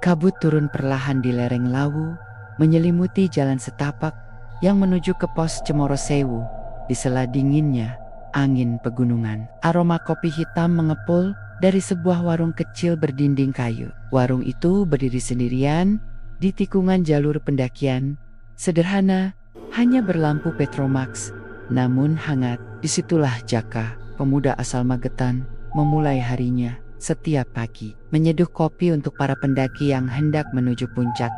Kabut turun perlahan di lereng Lawu, menyelimuti jalan setapak yang menuju ke pos Cemoro Sewu. Di sela dinginnya angin pegunungan, aroma kopi hitam mengepul dari sebuah warung kecil berdinding kayu. Warung itu berdiri sendirian di tikungan jalur pendakian, sederhana, hanya berlampu Petromax, namun hangat. Disitulah Jaka, pemuda asal Magetan, memulai harinya. Setiap pagi, menyeduh kopi untuk para pendaki yang hendak menuju puncak.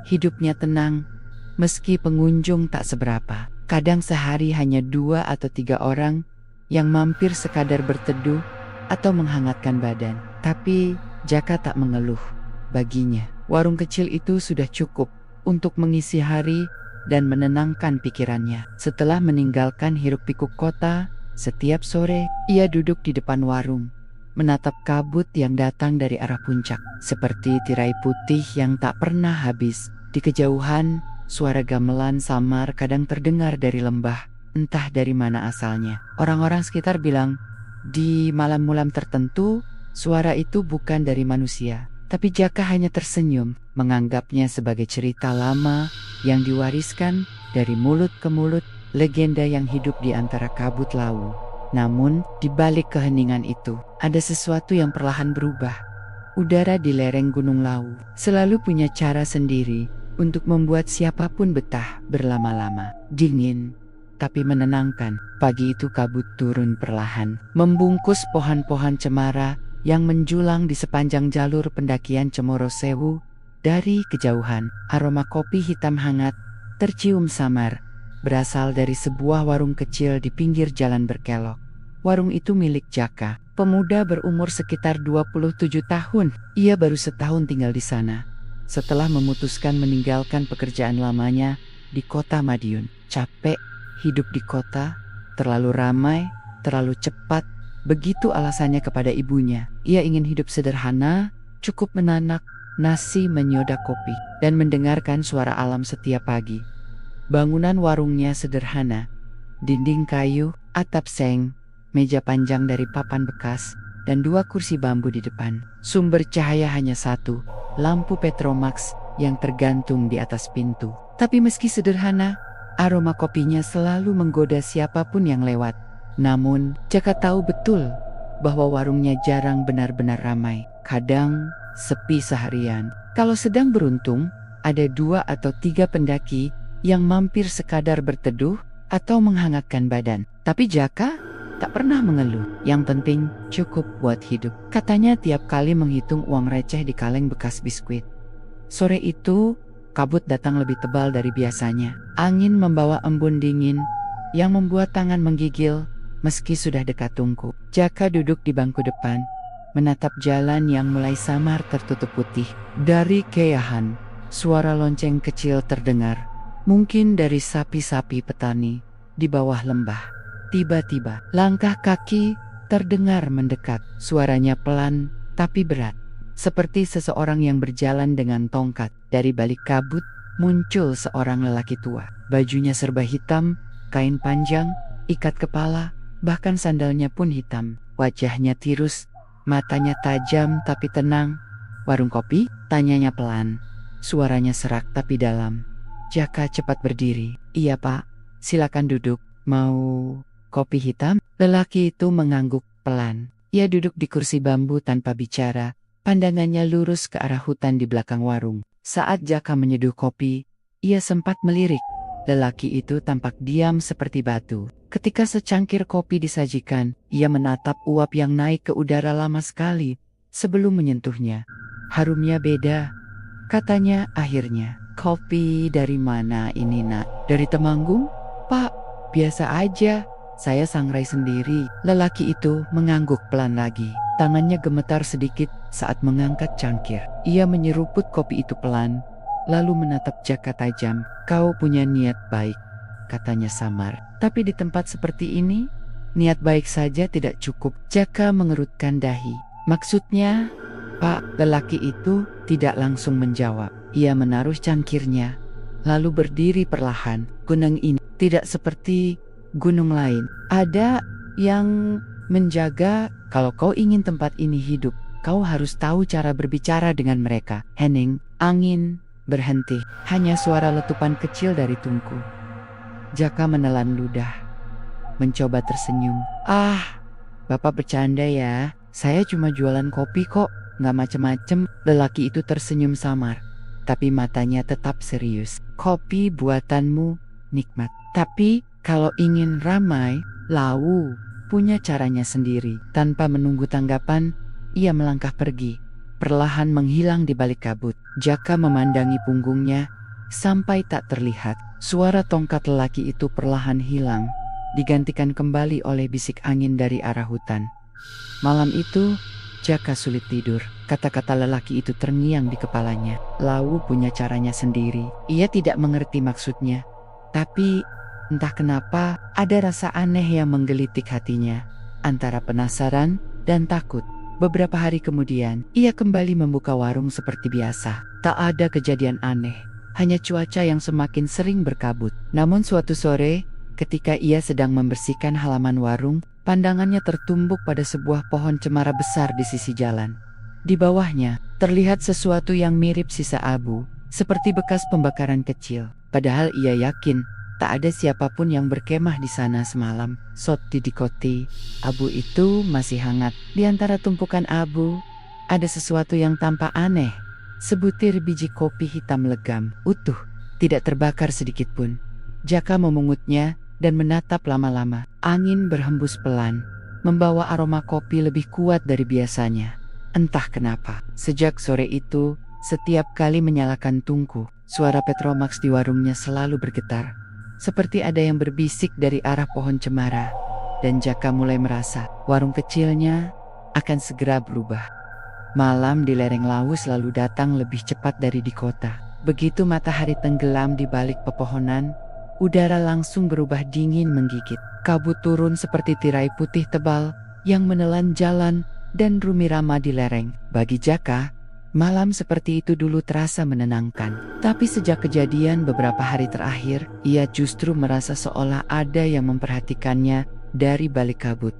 Hidupnya tenang, meski pengunjung tak seberapa. Kadang sehari hanya 2 atau 3 orang yang mampir sekadar berteduh atau menghangatkan badan. Tapi Jaka tak mengeluh. Baginya, warung kecil itu sudah cukup untuk mengisi hari dan menenangkan pikirannya. Setelah meninggalkan hiruk-pikuk kota, setiap sore ia duduk di depan warung, menatap kabut yang datang dari arah puncak, seperti tirai putih yang tak pernah habis. Di kejauhan, suara gamelan samar kadang terdengar dari lembah, entah dari mana asalnya. Orang-orang sekitar bilang, di malam-malam tertentu, suara itu bukan dari manusia. Tapi Jaka hanya tersenyum, menganggapnya sebagai cerita lama yang diwariskan dari mulut ke mulut, legenda yang hidup di antara kabut Lawu. Namun, di balik keheningan itu, ada sesuatu yang perlahan berubah. Udara di lereng Gunung Lawu selalu punya cara sendiri untuk membuat siapapun betah berlama-lama. Dingin, tapi menenangkan. Pagi itu kabut turun perlahan, membungkus pohon-pohon cemara yang menjulang di sepanjang jalur pendakian Cemoro Sewu. Dari kejauhan, aroma kopi hitam hangat tercium samar, berasal dari sebuah warung kecil di pinggir jalan berkelok. Warung itu milik Jaka, pemuda berumur sekitar 27 tahun. Ia baru setahun tinggal di sana, setelah memutuskan meninggalkan pekerjaan lamanya di kota Madiun. Capek hidup di kota, terlalu ramai, terlalu cepat. Begitu alasannya kepada ibunya. Ia ingin hidup sederhana, cukup menanak nasi, menyoda kopi, dan mendengarkan suara alam setiap pagi. Bangunan warungnya sederhana, dinding kayu, atap seng, meja panjang dari papan bekas, dan 2 kursi bambu di depan. Sumber cahaya hanya satu, lampu Petromax yang tergantung di atas pintu. Tapi meski sederhana, aroma kopinya selalu menggoda siapapun yang lewat. Namun, Jaka tahu betul bahwa warungnya jarang benar-benar ramai. Kadang sepi seharian. Kalau sedang beruntung, ada 2 atau 3 pendaki yang mampir sekadar berteduh atau menghangatkan badan. Tapi Jaka tak pernah mengeluh. Yang penting cukup buat hidup, katanya tiap kali menghitung uang receh di kaleng bekas biskuit. Sore itu, kabut datang lebih tebal dari biasanya. Angin membawa embun dingin yang membuat tangan menggigil meski sudah dekat tungku. Jaka duduk di bangku depan, menatap jalan yang mulai samar tertutup putih. Dari kejauhan, suara lonceng kecil terdengar, mungkin dari sapi-sapi petani di bawah lembah. Tiba-tiba, langkah kaki terdengar mendekat. Suaranya pelan tapi berat, seperti seseorang yang berjalan dengan tongkat. Dari balik kabut, muncul seorang lelaki tua. Bajunya serba hitam, kain panjang, ikat kepala, bahkan sandalnya pun hitam. Wajahnya tirus, matanya tajam tapi tenang. "Warung kopi?" tanyanya pelan. Suaranya serak tapi dalam. Jaka cepat berdiri. "Iya Pak, silakan duduk. Mau kopi hitam?" Lelaki itu mengangguk pelan. Ia duduk di kursi bambu tanpa bicara, pandangannya lurus ke arah hutan di belakang warung. Saat Jaka menyeduh kopi, ia sempat melirik. Lelaki itu tampak diam seperti batu. Ketika secangkir kopi disajikan, ia menatap uap yang naik ke udara lama sekali sebelum menyentuhnya. "Harumnya beda," katanya akhirnya. "Kopi dari mana ini, Nak?" "Dari Temanggung, Pak. Biasa aja. Saya sangrai sendiri." Lelaki itu mengangguk pelan lagi. Tangannya gemetar sedikit saat mengangkat cangkir. Ia menyeruput kopi itu pelan, lalu menatap Jaka tajam. "Kau punya niat baik," katanya samar. "Tapi di tempat seperti ini, niat baik saja tidak cukup." Jaka mengerutkan dahi. "Maksudnya, Pak?" Lelaki itu tidak langsung menjawab. Ia menaruh cangkirnya, lalu berdiri perlahan. "Gunung ini tidak seperti gunung lain. Ada yang menjaga. Kalau kau ingin tempat ini hidup, Kau harus tahu cara berbicara dengan mereka. Hening, angin, berhenti. Hanya suara letupan kecil dari tungku. Jaka menelan ludah, mencoba tersenyum. Bapak bercanda ya. Saya cuma jualan kopi kok, nggak macem-macem. Lelaki itu tersenyum samar, tapi matanya tetap serius. Kopi buatanmu nikmat. Tapi kalau ingin ramai, Lawu punya caranya sendiri. Tanpa menunggu tanggapan, ia melangkah pergi, perlahan menghilang di balik kabut. Jaka memandangi punggungnya sampai tak terlihat. Suara tongkat lelaki itu perlahan hilang, digantikan kembali oleh bisik angin dari arah hutan. Malam itu, Jaka sulit tidur. Kata-kata lelaki itu terngiang di kepalanya. Lawu punya caranya sendiri. Ia tidak mengerti maksudnya. Tapi, entah kenapa, ada rasa aneh yang menggelitik hatinya. Antara penasaran dan takut. Beberapa hari kemudian, ia kembali membuka warung seperti biasa. Tak ada kejadian aneh, hanya cuaca yang semakin sering berkabut. Namun suatu sore, ketika ia sedang membersihkan halaman warung, pandangannya tertumbuk pada sebuah pohon cemara besar di sisi jalan. Di bawahnya, terlihat sesuatu yang mirip sisa abu, seperti bekas pembakaran kecil. Padahal ia yakin, tak ada siapapun yang berkemah di sana semalam. Soti dikoti, abu itu masih hangat. Di antara tumpukan abu, ada sesuatu yang tampak aneh. Sebutir biji kopi hitam legam, utuh, tidak terbakar sedikit pun. Jaka memungutnya dan menatap lama-lama. Angin berhembus pelan, membawa aroma kopi lebih kuat dari biasanya. Entah kenapa, sejak sore itu, setiap kali menyalakan tungku, suara Petromax di warungnya selalu bergetar. Seperti ada yang berbisik dari arah pohon cemara. Dan Jaka mulai merasa warung kecilnya akan segera berubah. Malam di lereng Lawu selalu datang lebih cepat dari di kota. Begitu matahari tenggelam di balik pepohonan, udara langsung berubah dingin menggigit. Kabut turun seperti tirai putih tebal yang menelan jalan dan Rumirama di lereng. Bagi Jaka, malam seperti itu dulu terasa menenangkan. Tapi sejak kejadian beberapa hari terakhir, ia justru merasa seolah ada yang memperhatikannya dari balik kabut.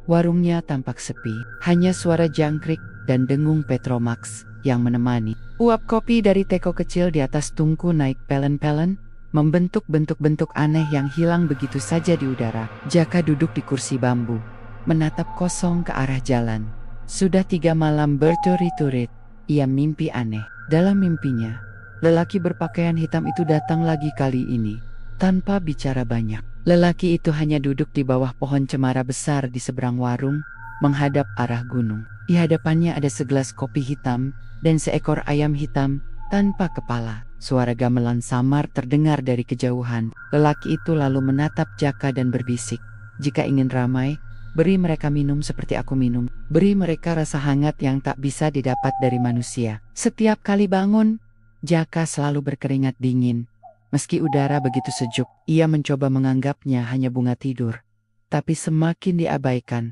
Warungnya tampak sepi, hanya suara jangkrik dan dengung Petromax yang menemani. Uap kopi dari teko kecil di atas tungku naik pelen-pelen, membentuk bentuk-bentuk aneh yang hilang begitu saja di udara. Jaka duduk di kursi bambu, menatap kosong ke arah jalan. Sudah 3 malam berturut-turut, ia mimpi aneh. Dalam mimpinya, lelaki berpakaian hitam itu datang lagi kali ini, tanpa bicara banyak. Lelaki itu hanya duduk di bawah pohon cemara besar di seberang warung, menghadap arah gunung. Di hadapannya ada segelas kopi hitam dan seekor ayam hitam tanpa kepala. Suara gamelan samar terdengar dari kejauhan. Lelaki itu lalu menatap Jaka dan berbisik, "Jika ingin ramai, beri mereka minum seperti aku minum. Beri mereka rasa hangat yang tak bisa didapat dari manusia." Setiap kali bangun, Jaka selalu berkeringat dingin. Meski udara begitu sejuk, ia mencoba menganggapnya hanya bunga tidur. Tapi semakin diabaikan,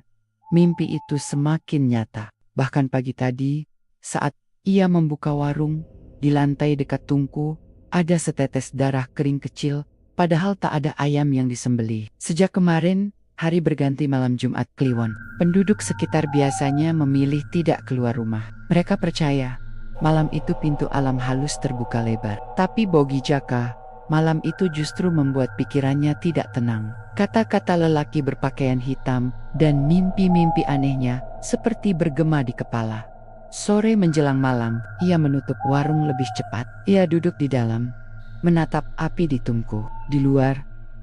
mimpi itu semakin nyata. Bahkan pagi tadi, saat ia membuka warung, di lantai dekat tungku, ada setetes darah kering kecil, padahal tak ada ayam yang disembelih. Sejak kemarin, hari berganti malam Jumat Kliwon. Penduduk sekitar biasanya memilih tidak keluar rumah. Mereka percaya, malam itu pintu alam halus terbuka lebar. Tapi bagi Jaka, malam itu justru membuat pikirannya tidak tenang. Kata-kata lelaki berpakaian hitam dan mimpi-mimpi anehnya seperti bergema di kepala. Sore menjelang malam, ia menutup warung lebih cepat. Ia duduk di dalam, menatap api di tungku. Di luar,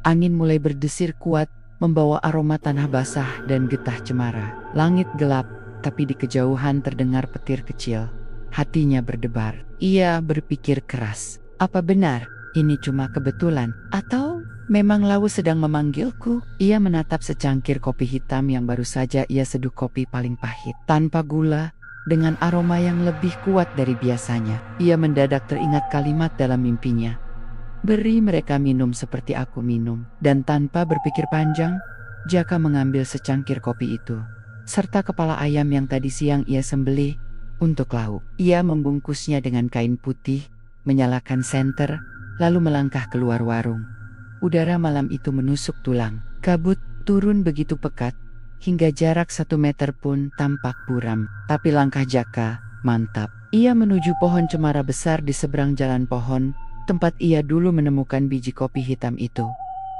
angin mulai berdesir kuat, membawa aroma tanah basah dan getah cemara. Langit gelap, tapi di kejauhan terdengar petir kecil. Hatinya berdebar. Ia berpikir keras. Apa benar ini cuma kebetulan? Atau memang Lawu sedang memanggilku? Ia menatap secangkir kopi hitam yang baru saja ia seduh, kopi paling pahit, tanpa gula, dengan aroma yang lebih kuat dari biasanya. Ia mendadak teringat kalimat dalam mimpinya, "Beri mereka minum seperti aku minum." Dan tanpa berpikir panjang, Jaka mengambil secangkir kopi itu, serta kepala ayam yang tadi siang ia sembelih untuk Lawu. Ia membungkusnya dengan kain putih, menyalakan senter, lalu melangkah keluar warung. Udara malam itu menusuk tulang. Kabut turun begitu pekat, hingga jarak 1 meter pun tampak buram. Tapi langkah Jaka mantap. Ia menuju pohon cemara besar di seberang jalan pohon, tempat ia dulu menemukan biji kopi hitam itu.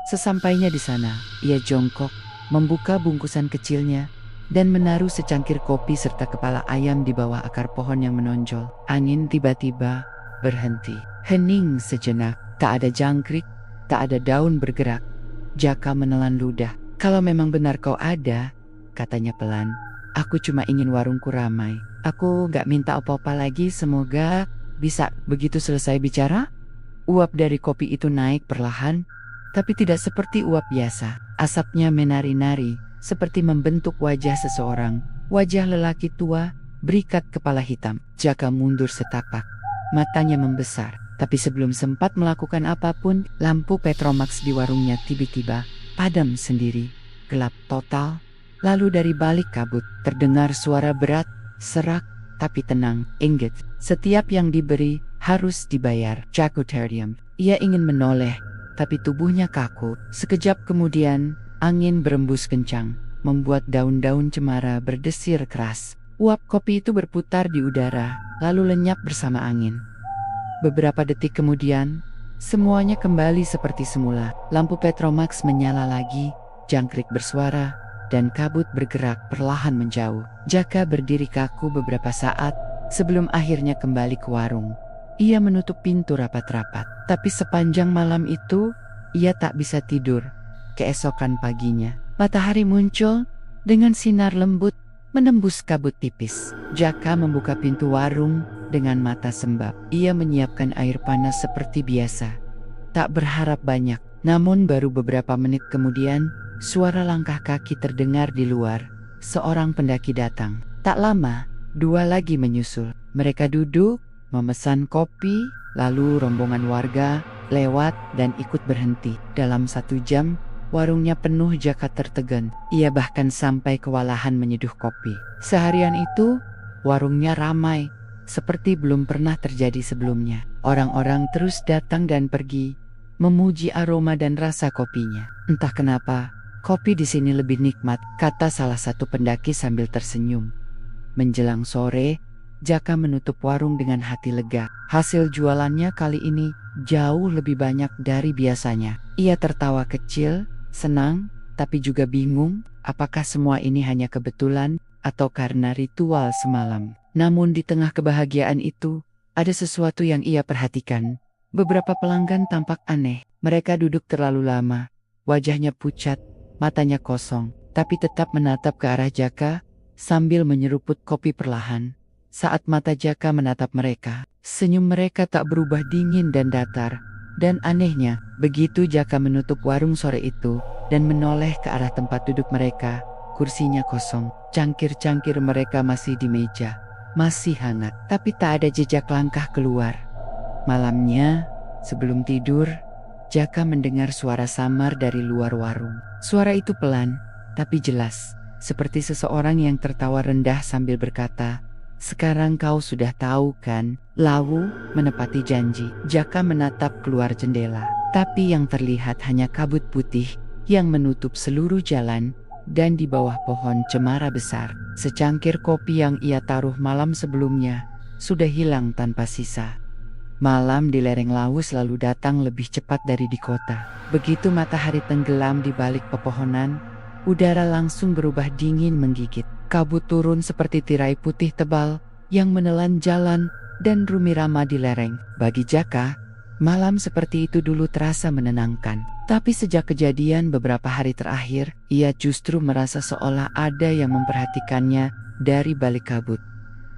Sesampainya di sana, ia jongkok, membuka bungkusan kecilnya, dan menaruh secangkir kopi serta kepala ayam di bawah akar pohon yang menonjol. Angin tiba-tiba berhenti. Hening sejenak, tak ada jangkrik, tak ada daun bergerak. Jaka menelan ludah. "Kalau memang benar kau ada," katanya pelan, "aku cuma ingin warungku ramai. Aku gak minta apa-apa lagi, semoga bisa." Begitu selesai bicara, uap dari kopi itu naik perlahan, tapi tidak seperti uap biasa. Asapnya menari-nari, seperti membentuk wajah seseorang, wajah lelaki tua, berikat kepala hitam. Jaka mundur setapak, matanya membesar. Tapi sebelum sempat melakukan apapun, lampu Petromax di warungnya tiba-tiba padam sendiri, gelap total. Lalu dari balik kabut terdengar suara berat, serak, tapi tenang. "Ingat, setiap yang diberi harus dibayar." Jaka terdiam. Ia ingin menoleh, tapi tubuhnya kaku. Sekejap kemudian, angin berembus kencang, membuat daun-daun cemara berdesir keras. Uap kopi itu berputar di udara, lalu lenyap bersama angin. Beberapa detik kemudian, semuanya kembali seperti semula. Lampu Petromax menyala lagi, jangkrik bersuara, dan kabut bergerak perlahan menjauh. Jaka berdiri kaku beberapa saat, sebelum akhirnya kembali ke warung. Ia menutup pintu rapat-rapat. Tapi sepanjang malam itu, ia tak bisa tidur. Keesokan paginya, matahari muncul dengan sinar lembut menembus kabut tipis. Jaka membuka pintu warung dengan mata sembab. Ia menyiapkan air panas seperti biasa. Tak berharap banyak, namun baru beberapa menit kemudian, suara langkah kaki terdengar di luar. Seorang pendaki datang. Tak lama, dua lagi menyusul. Mereka duduk, memesan kopi, lalu rombongan warga lewat dan ikut berhenti. Dalam 1 jam, warungnya penuh. Jaka tertegun. Ia bahkan sampai kewalahan menyeduh kopi. Seharian itu, warungnya ramai, seperti belum pernah terjadi sebelumnya. Orang-orang terus datang dan pergi, memuji aroma dan rasa kopinya. "Entah kenapa, kopi di sini lebih nikmat," kata salah satu pendaki sambil tersenyum. Menjelang sore, Jaka menutup warung dengan hati lega. Hasil jualannya kali ini jauh lebih banyak dari biasanya. Ia tertawa kecil, senang, tapi juga bingung, apakah semua ini hanya kebetulan atau karena ritual semalam. Namun di tengah kebahagiaan itu, ada sesuatu yang ia perhatikan. Beberapa pelanggan tampak aneh. Mereka duduk terlalu lama, wajahnya pucat, matanya kosong, tapi tetap menatap ke arah Jaka sambil menyeruput kopi perlahan. Saat mata Jaka menatap mereka, senyum mereka tak berubah dingin dan datar. Dan anehnya, begitu Jaka menutup warung sore itu dan menoleh ke arah tempat duduk mereka, kursinya kosong. Cangkir-cangkir mereka masih di meja, masih hangat, tapi tak ada jejak langkah keluar. Malamnya, sebelum tidur, Jaka mendengar suara samar dari luar warung. Suara itu pelan, tapi jelas, seperti seseorang yang tertawa rendah sambil berkata, "Sekarang kau sudah tahu kan?" Lawu menepati janji. Jaka menatap keluar jendela, tapi yang terlihat hanya kabut putih yang menutup seluruh jalan, dan di bawah pohon cemara besar, secangkir kopi yang ia taruh malam sebelumnya sudah hilang tanpa sisa. Malam di lereng Lawu selalu datang lebih cepat dari di kota. Begitu matahari tenggelam di balik pepohonan, udara langsung berubah dingin menggigit. Kabut turun seperti tirai putih tebal yang menelan jalan dan rumirama di lereng. Bagi Jaka, malam seperti itu dulu terasa menenangkan. Tapi sejak kejadian beberapa hari terakhir, ia justru merasa seolah ada yang memperhatikannya dari balik kabut.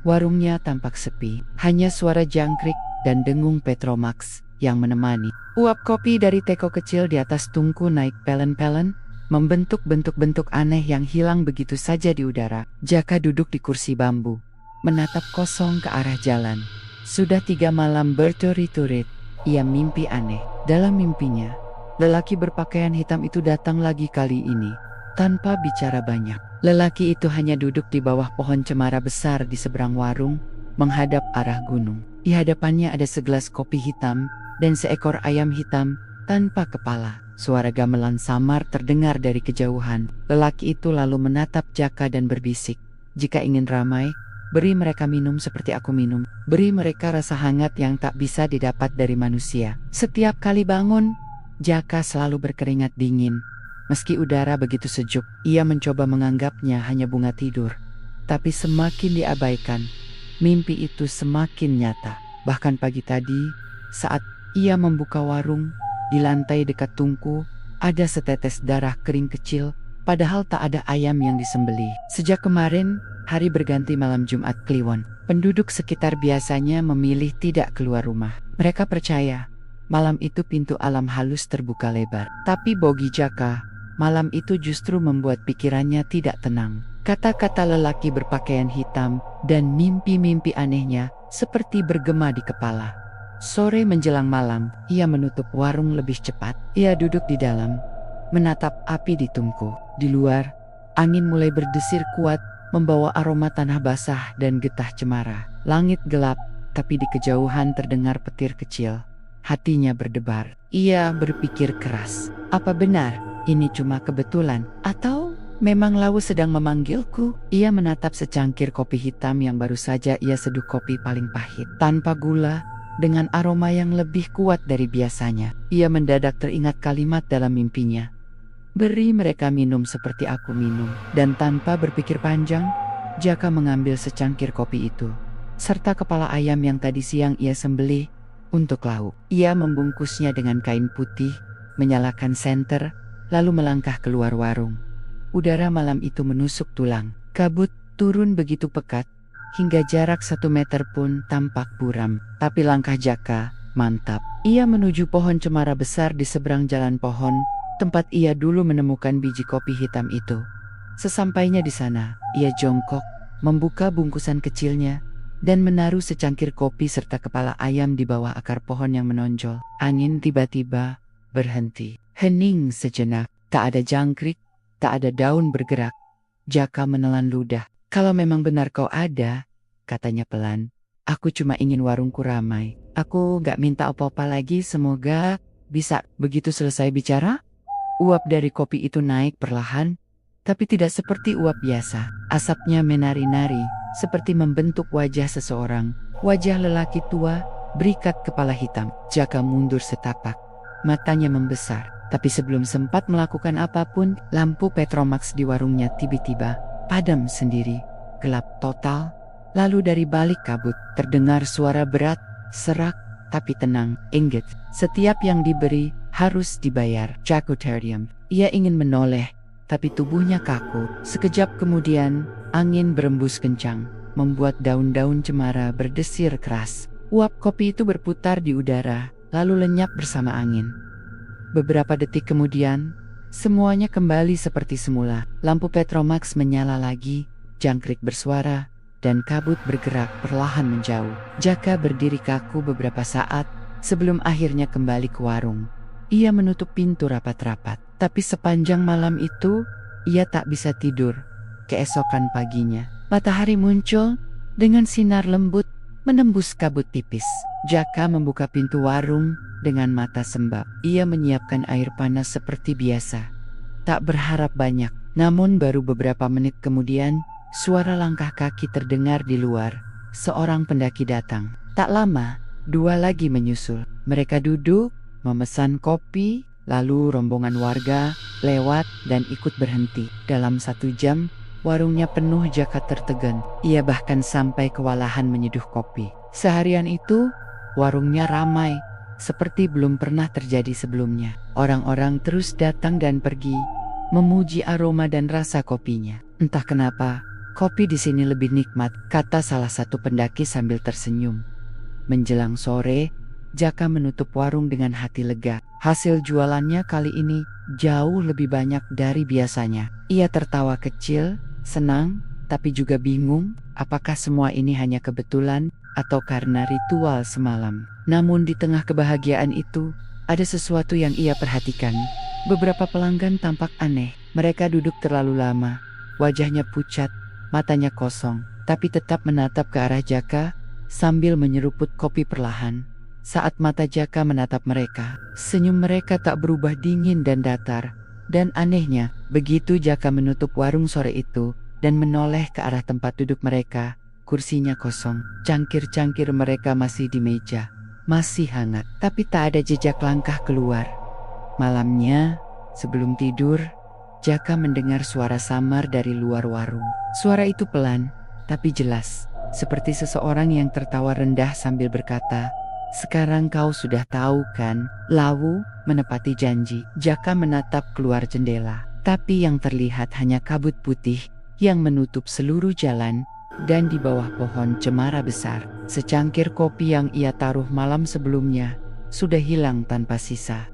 Warungnya tampak sepi, hanya suara jangkrik dan dengung Petromax yang menemani. Uap kopi dari teko kecil di atas tungku naik pelen-pelen, membentuk bentuk-bentuk aneh yang hilang begitu saja di udara. Jaka duduk di kursi bambu, menatap kosong ke arah jalan. Sudah 3 malam berturut-turut, ia mimpi aneh. Dalam mimpinya, lelaki berpakaian hitam itu datang lagi kali ini, tanpa bicara banyak. Lelaki itu hanya duduk di bawah pohon cemara besar di seberang warung, menghadap arah gunung. Di hadapannya ada segelas kopi hitam dan seekor ayam hitam tanpa kepala. Suara gamelan samar terdengar dari kejauhan. Lelaki itu lalu menatap Jaka dan berbisik, "Jika ingin ramai, beri mereka minum seperti aku minum. Beri mereka rasa hangat yang tak bisa didapat dari manusia." Setiap kali bangun, Jaka selalu berkeringat dingin. Meski udara begitu sejuk, ia mencoba menganggapnya hanya bunga tidur. Tapi semakin diabaikan, mimpi itu semakin nyata. Bahkan pagi tadi, saat ia membuka warung, di lantai dekat tungku, ada setetes darah kering kecil, padahal tak ada ayam yang disembelih. Sejak kemarin, hari berganti malam Jumat Kliwon. Penduduk sekitar biasanya memilih tidak keluar rumah. Mereka percaya, malam itu pintu alam halus terbuka lebar. Tapi bagi Jaka, malam itu justru membuat pikirannya tidak tenang. Kata-kata lelaki berpakaian hitam dan mimpi-mimpi anehnya seperti bergema di kepala. Sore menjelang malam, ia menutup warung lebih cepat. Ia duduk di dalam, menatap api di tungku. Di luar, angin mulai berdesir kuat, membawa aroma tanah basah dan getah cemara. Langit gelap, tapi di kejauhan terdengar petir kecil. Hatinya berdebar. Ia berpikir keras. Apa benar ini cuma kebetulan? Atau memang Lawu sedang memanggilku? Ia menatap secangkir kopi hitam yang baru saja ia seduh, kopi paling pahit, tanpa gula, dengan aroma yang lebih kuat dari biasanya. Ia mendadak teringat kalimat dalam mimpinya, "Beri mereka minum seperti aku minum." Dan tanpa berpikir panjang, Jaka mengambil secangkir kopi itu, serta kepala ayam yang tadi siang ia sembelih untuk Lawu. Ia membungkusnya dengan kain putih, menyalakan senter, lalu melangkah keluar warung. Udara malam itu menusuk tulang. Kabut turun begitu pekat, hingga jarak 1 meter pun tampak buram. Tapi langkah Jaka mantap. Ia menuju pohon cemara besar di seberang jalan pohon, tempat ia dulu menemukan biji kopi hitam itu. Sesampainya di sana, ia jongkok, membuka bungkusan kecilnya, dan menaruh secangkir kopi serta kepala ayam di bawah akar pohon yang menonjol. Angin tiba-tiba berhenti. Hening sejenak, tak ada jangkrik, tak ada daun bergerak. Jaka menelan ludah. "Kalau memang benar kau ada," katanya pelan, "aku cuma ingin warungku ramai. Aku gak minta apa-apa lagi, semoga bisa." Begitu selesai bicara, uap dari kopi itu naik perlahan, tapi tidak seperti uap biasa. Asapnya menari-nari, seperti membentuk wajah seseorang. Wajah lelaki tua, berikat kepala hitam. Jaka mundur setapak, matanya membesar. Tapi sebelum sempat melakukan apapun, lampu Petromax di warungnya tiba-tiba padam sendiri, gelap total. Lalu dari balik kabut terdengar suara berat, serak, tapi tenang, "Ingat, setiap yang diberi harus dibayar." Jakutarium. Ia ingin menoleh, tapi tubuhnya kaku. Sekejap kemudian, angin berembus kencang, membuat daun-daun cemara berdesir keras. Uap kopi itu berputar di udara, lalu lenyap bersama angin. Beberapa detik kemudian, semuanya kembali seperti semula. Lampu Petromax menyala lagi, jangkrik bersuara, dan kabut bergerak perlahan menjauh. Jaka berdiri kaku beberapa saat, sebelum akhirnya kembali ke warung. Ia menutup pintu rapat-rapat. Tapi sepanjang malam itu, ia tak bisa tidur. Keesokan paginya, matahari muncul dengan sinar lembut, menembus kabut tipis. Jaka membuka pintu warung dengan mata sembab. Ia menyiapkan air panas seperti biasa, tak berharap banyak. Namun baru beberapa menit kemudian, suara langkah kaki terdengar di luar. Seorang pendaki datang. Tak lama, 2 lagi menyusul. Mereka duduk, memesan kopi, lalu rombongan warga lewat dan ikut berhenti. Dalam 1 jam, warungnya penuh. Jaka tertegun. Ia bahkan sampai kewalahan menyeduh kopi. Seharian itu, warungnya ramai, seperti belum pernah terjadi sebelumnya. Orang-orang terus datang dan pergi, memuji aroma dan rasa kopinya. "Entah kenapa, kopi di sini lebih nikmat," kata salah satu pendaki sambil tersenyum. Menjelang sore, Jaka menutup warung dengan hati lega. Hasil jualannya kali ini jauh lebih banyak dari biasanya. Ia tertawa kecil, senang, tapi juga bingung, apakah semua ini hanya kebetulan atau karena ritual semalam. Namun di tengah kebahagiaan itu, ada sesuatu yang ia perhatikan. Beberapa pelanggan tampak aneh. Mereka duduk terlalu lama, wajahnya pucat, matanya kosong, tapi tetap menatap ke arah Jaka sambil menyeruput kopi perlahan. Saat mata Jaka menatap mereka, senyum mereka tak berubah dingin dan datar. Dan anehnya, begitu Jaka menutup warung sore itu dan menoleh ke arah tempat duduk mereka, kursinya kosong. Cangkir-cangkir mereka masih di meja, masih hangat, tapi tak ada jejak langkah keluar. Malamnya, sebelum tidur, Jaka mendengar suara samar dari luar warung. Suara itu pelan, tapi jelas, seperti seseorang yang tertawa rendah sambil berkata, "Sekarang kau sudah tahu kan?" Lawu menepati janji. Jaka menatap keluar jendela, tapi yang terlihat hanya kabut putih yang menutup seluruh jalan, dan di bawah pohon cemara besar, secangkir kopi yang ia taruh malam sebelumnya sudah hilang tanpa sisa.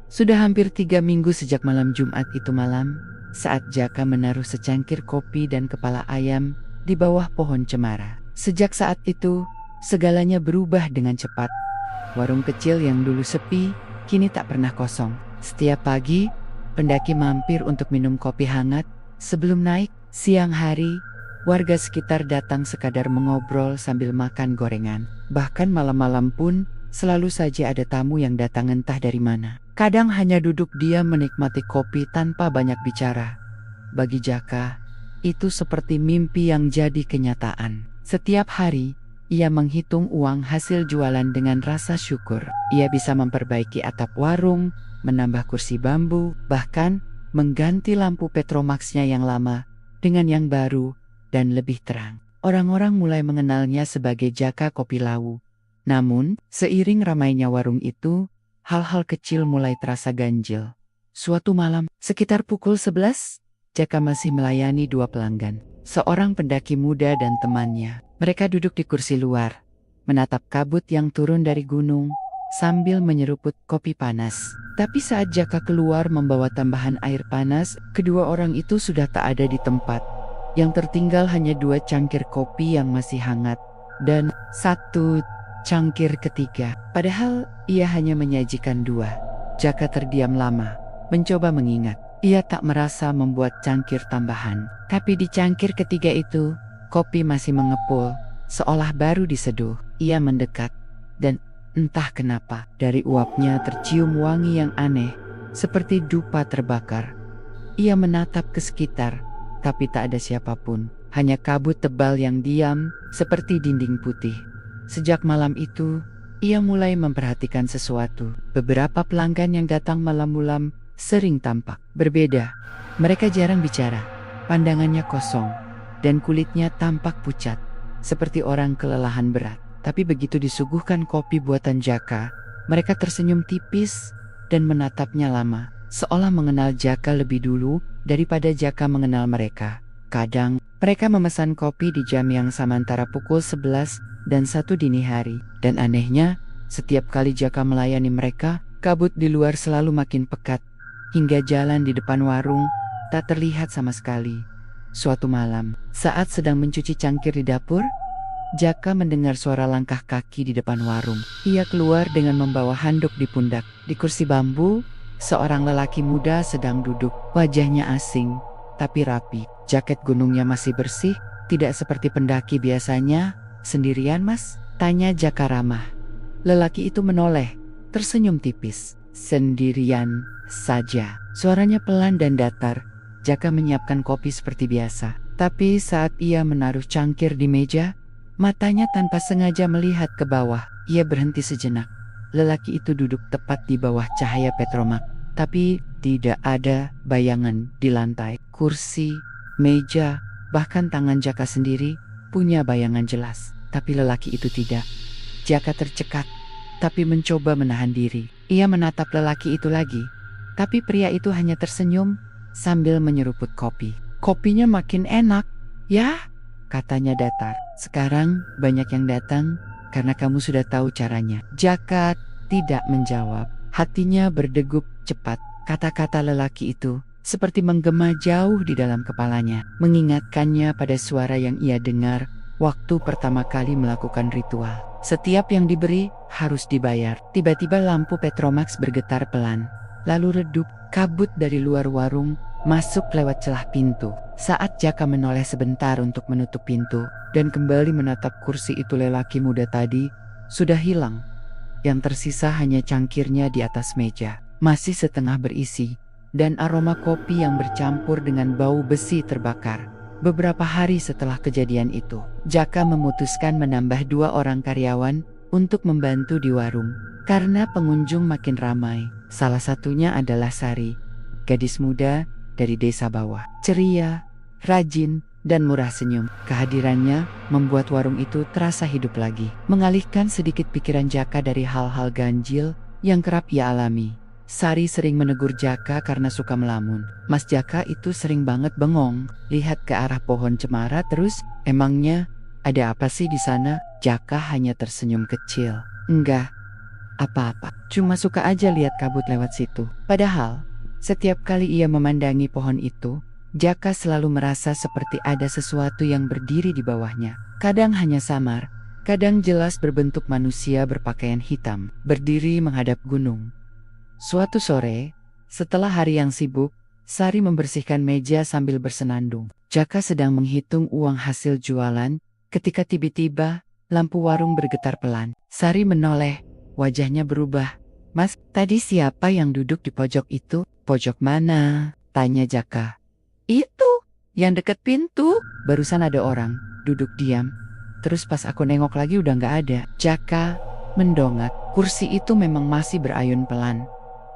Sudah hampir 3 minggu sejak malam Jumat itu malam, saat Jaka menaruh secangkir kopi dan kepala ayam di bawah pohon cemara. Sejak saat itu, segalanya berubah dengan cepat. Warung kecil yang dulu sepi, kini tak pernah kosong. Setiap pagi, pendaki mampir untuk minum kopi hangat. Sebelum naik, siang hari, warga sekitar datang sekadar mengobrol sambil makan gorengan. Bahkan malam-malam pun, selalu saja ada tamu yang datang entah dari mana. Kadang hanya duduk diam menikmati kopi tanpa banyak bicara. Bagi Jaka, itu seperti mimpi yang jadi kenyataan. Setiap hari, ia menghitung uang hasil jualan dengan rasa syukur. Ia bisa memperbaiki atap warung, menambah kursi bambu, bahkan mengganti lampu Petromaxnya yang lama dengan yang baru dan lebih terang. Orang-orang mulai mengenalnya sebagai Jaka Kopi Lawu. Namun, seiring ramainya warung itu, hal-hal kecil mulai terasa ganjil. Suatu malam, sekitar pukul 11, Jaka masih melayani 2 pelanggan. Seorang pendaki muda dan temannya. Mereka duduk di kursi luar, menatap kabut yang turun dari gunung, sambil menyeruput kopi panas. Tapi saat Jaka keluar membawa tambahan air panas, kedua orang itu sudah tak ada di tempat. Yang tertinggal hanya 2 cangkir kopi yang masih hangat, dan 1 cangkir ketiga. Padahal ia hanya menyajikan 2. Jaka terdiam lama, mencoba mengingat. Ia tak merasa membuat cangkir tambahan. Tapi di cangkir ketiga itu, kopi masih mengepul, seolah baru diseduh. Ia mendekat, dan entah kenapa, dari uapnya tercium wangi yang aneh, seperti dupa terbakar. Ia menatap ke sekitar, tapi tak ada siapapun. Hanya kabut tebal yang diam, seperti dinding putih. Sejak malam itu, ia mulai memperhatikan sesuatu. Beberapa pelanggan yang datang malam-malam sering tampak berbeda. Mereka jarang bicara, pandangannya kosong, dan kulitnya tampak pucat, seperti orang kelelahan berat. Tapi begitu disuguhkan kopi buatan Jaka, mereka tersenyum tipis dan menatapnya lama, seolah mengenal Jaka lebih dulu daripada Jaka mengenal mereka. Kadang, mereka memesan kopi di jam yang sama antara pukul 11 dan 1 dini hari. Dan anehnya, setiap kali Jaka melayani mereka, kabut di luar selalu makin pekat, hingga jalan di depan warung tak terlihat sama sekali. Suatu malam, saat sedang mencuci cangkir di dapur, Jaka mendengar suara langkah kaki di depan warung. Ia keluar dengan membawa handuk di pundak. Di kursi bambu, seorang lelaki muda sedang duduk. Wajahnya asing, tapi rapi. Jaket gunungnya masih bersih, tidak seperti pendaki biasanya. "Sendirian, Mas?" tanya Jaka ramah. Lelaki itu menoleh, tersenyum tipis. "Sendirian saja." Suaranya pelan dan datar. Jaka menyiapkan kopi seperti biasa. Tapi saat ia menaruh cangkir di meja, matanya tanpa sengaja melihat ke bawah. Ia berhenti sejenak. Lelaki itu duduk tepat di bawah cahaya Petromax. Tapi tidak ada bayangan di lantai. Kursi, meja, bahkan tangan Jaka sendiri punya bayangan jelas. Tapi lelaki itu tidak. Jaka tercekat, tapi mencoba menahan diri. Ia menatap lelaki itu lagi. Tapi pria itu hanya tersenyum sambil menyeruput kopi. "Kopinya makin enak, ya?" katanya datar. "Sekarang banyak yang datang karena kamu sudah tahu caranya." Jaka tidak menjawab. Hatinya berdegup cepat. Kata-kata lelaki itu seperti menggema jauh di dalam kepalanya, mengingatkannya pada suara yang ia dengar waktu pertama kali melakukan ritual. Setiap yang diberi harus dibayar. Tiba-tiba lampu Petromax bergetar pelan, lalu redup. Kabut dari luar warung masuk lewat celah pintu. Saat Jaka menoleh sebentar untuk menutup pintu dan kembali menatap kursi itu, lelaki muda tadi sudah hilang. Yang tersisa hanya cangkirnya di atas meja, masih setengah berisi, dan aroma kopi yang bercampur dengan bau besi terbakar. Beberapa hari setelah kejadian itu, Jaka memutuskan menambah 2 orang karyawan untuk membantu di warung. Karena pengunjung makin ramai, salah satunya adalah Sari, gadis muda dari desa bawah. Ceria, rajin, dan murah senyum. Kehadirannya membuat warung itu terasa hidup lagi, mengalihkan sedikit pikiran Jaka dari hal-hal ganjil yang kerap ia alami. Sari sering menegur Jaka karena suka melamun. Mas Jaka itu sering banget bengong, lihat ke arah pohon cemara terus, emangnya ada apa sih di sana? Jaka hanya tersenyum kecil. Enggak apa-apa, cuma suka aja lihat kabut lewat situ. Padahal, setiap kali ia memandangi pohon itu, Jaka selalu merasa seperti ada sesuatu yang berdiri di bawahnya. Kadang hanya samar, kadang jelas berbentuk manusia berpakaian hitam, berdiri menghadap gunung. Suatu sore, setelah hari yang sibuk, Sari membersihkan meja sambil bersenandung. Jaka sedang menghitung uang hasil jualan, ketika tiba-tiba, lampu warung bergetar pelan. Sari menoleh, wajahnya berubah. Mas, tadi siapa yang duduk di pojok itu? Pojok mana? Tanya Jaka. Itu, yang dekat pintu. Barusan ada orang, duduk diam. Terus pas aku nengok lagi udah gak ada. Jaka mendongak, kursi itu memang masih berayun pelan.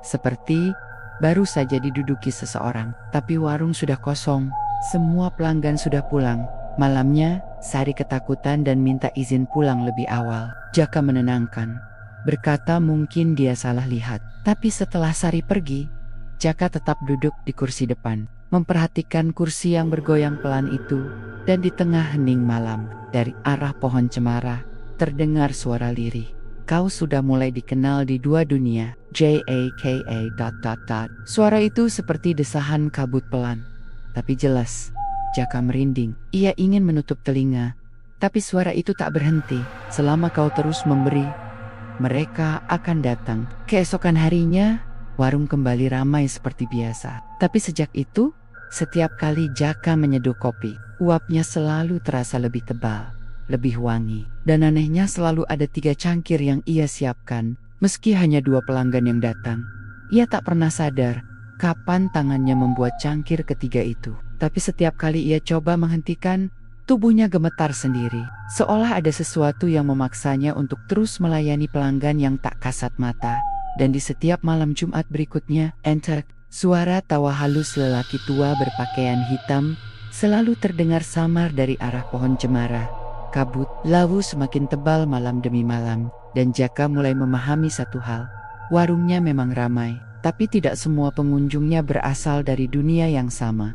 Seperti baru saja diduduki seseorang. Tapi warung sudah kosong, semua pelanggan sudah pulang. Malamnya, Sari ketakutan dan minta izin pulang lebih awal. Jaka menenangkan, berkata mungkin dia salah lihat. Tapi setelah Sari pergi, Jaka tetap duduk di kursi depan, memperhatikan kursi yang bergoyang pelan itu. Dan di tengah hening malam, dari arah pohon cemara, terdengar suara lirih. Kau sudah mulai dikenal di 2 dunia, JAKA... Suara itu seperti desahan kabut pelan, tapi jelas. Jaka merinding. Ia ingin menutup telinga, tapi suara itu tak berhenti. Selama kau terus memberi, mereka akan datang. Keesokan harinya, warung kembali ramai seperti biasa. Tapi sejak itu, setiap kali Jaka menyeduh kopi, uapnya selalu terasa lebih tebal, lebih wangi. Dan anehnya selalu ada 3 cangkir yang ia siapkan, meski hanya 2 pelanggan yang datang. Ia tak pernah sadar kapan tangannya membuat cangkir ketiga itu. Tapi setiap kali ia coba menghentikan, tubuhnya gemetar sendiri. Seolah ada sesuatu yang memaksanya untuk terus melayani pelanggan yang tak kasat mata. Dan di setiap malam Jumat berikutnya, enter, suara tawa halus lelaki tua berpakaian hitam selalu terdengar samar dari arah pohon cemara. Kabut lawu semakin tebal malam demi malam, dan Jaka mulai memahami satu hal. Warungnya memang ramai, tapi tidak semua pengunjungnya berasal dari dunia yang sama.